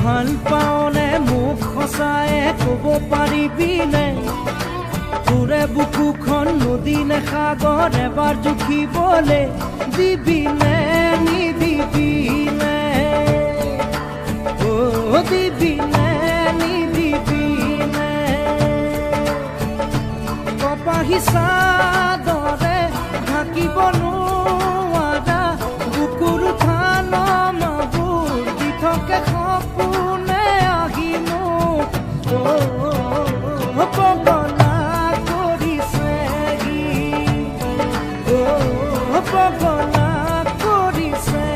ভাল পাওনে মোক সঁচায়ে ক'ব পাৰিবিনে তোৰে বুকুখন নদী নে সাগৰ এবাৰ জুখিবলে দিবিনে নিদিবিনে দিবিনে নিদিবিনে কপাহী চাদৰে ঢাকিব নোৱাৰা বুকুৰ উঠান মাবোৰ দি থাকে সপোনে আহিনো পগলা কৰিছে পগলা কৰিছে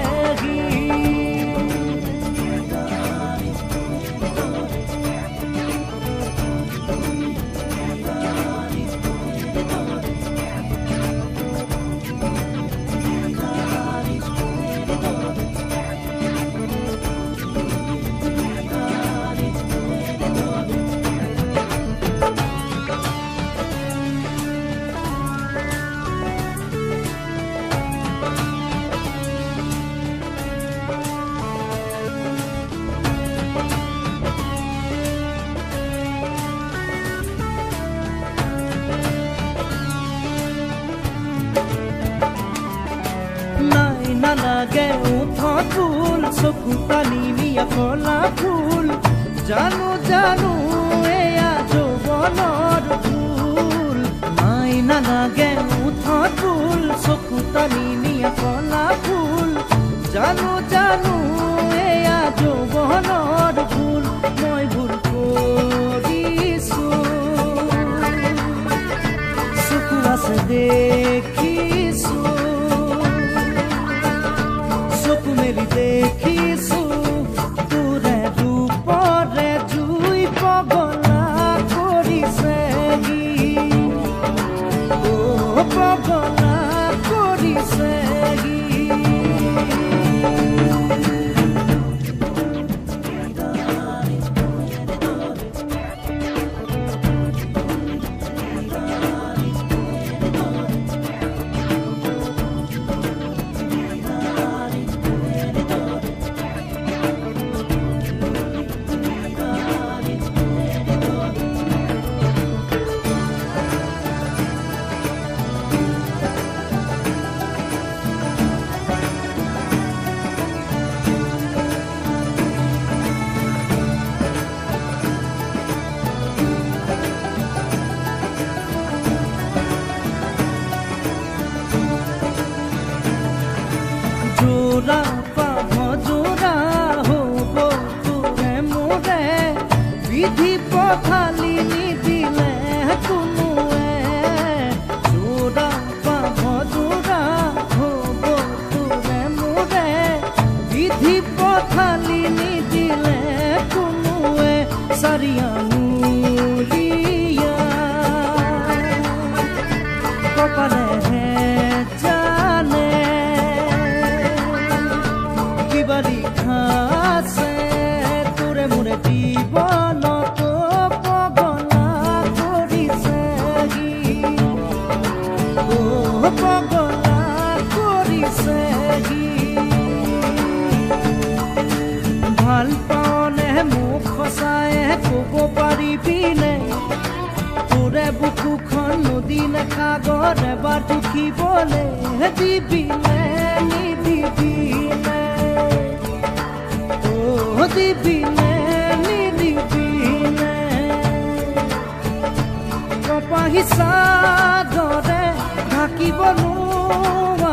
নালাগে উঠত ফুল চকু পানী নিয়া কলা ফুল জানো জানো এয়া যৌৱনৰ ফুল নাই নালাগে উঠত ফুল চকু পানী নিয়া কলা ফুল জানো জানো এয়া যৌৱনৰ ফুল মই ভুল কৰিছো চকু আছে দেখিছো চকু মেলি দেখিছো তোৰে ৰূপৰে জুই পগলা কৰিছে পগলা কৰিছে জোৰা পাভ জোৰা হ'ব তোৰে মোৰে বিধি পথালি নিদিলে কোনোৱে জোৰা পাভ জোৰা হ'ব তোৰে মোৰে বিধি পথালি নিদিলে কোনোৱে চাৰিয়াঙুলিয়া কপালেহে জানে লিখাছে তোৰে মোৰে জীৱনত পগলা কৰিছে পগলা কৰিছে ভাল পাওনে মোক সঁচায়ে ক'ব পাৰিবিনে তোৰে বুকুখন নদী নে সাগৰ এবাৰ জুখিবলে দিবিনে নিদিবিনে দিবিনে নিদিবিনে কপাহী চাদৰে ঢাকিব নোৱাৰা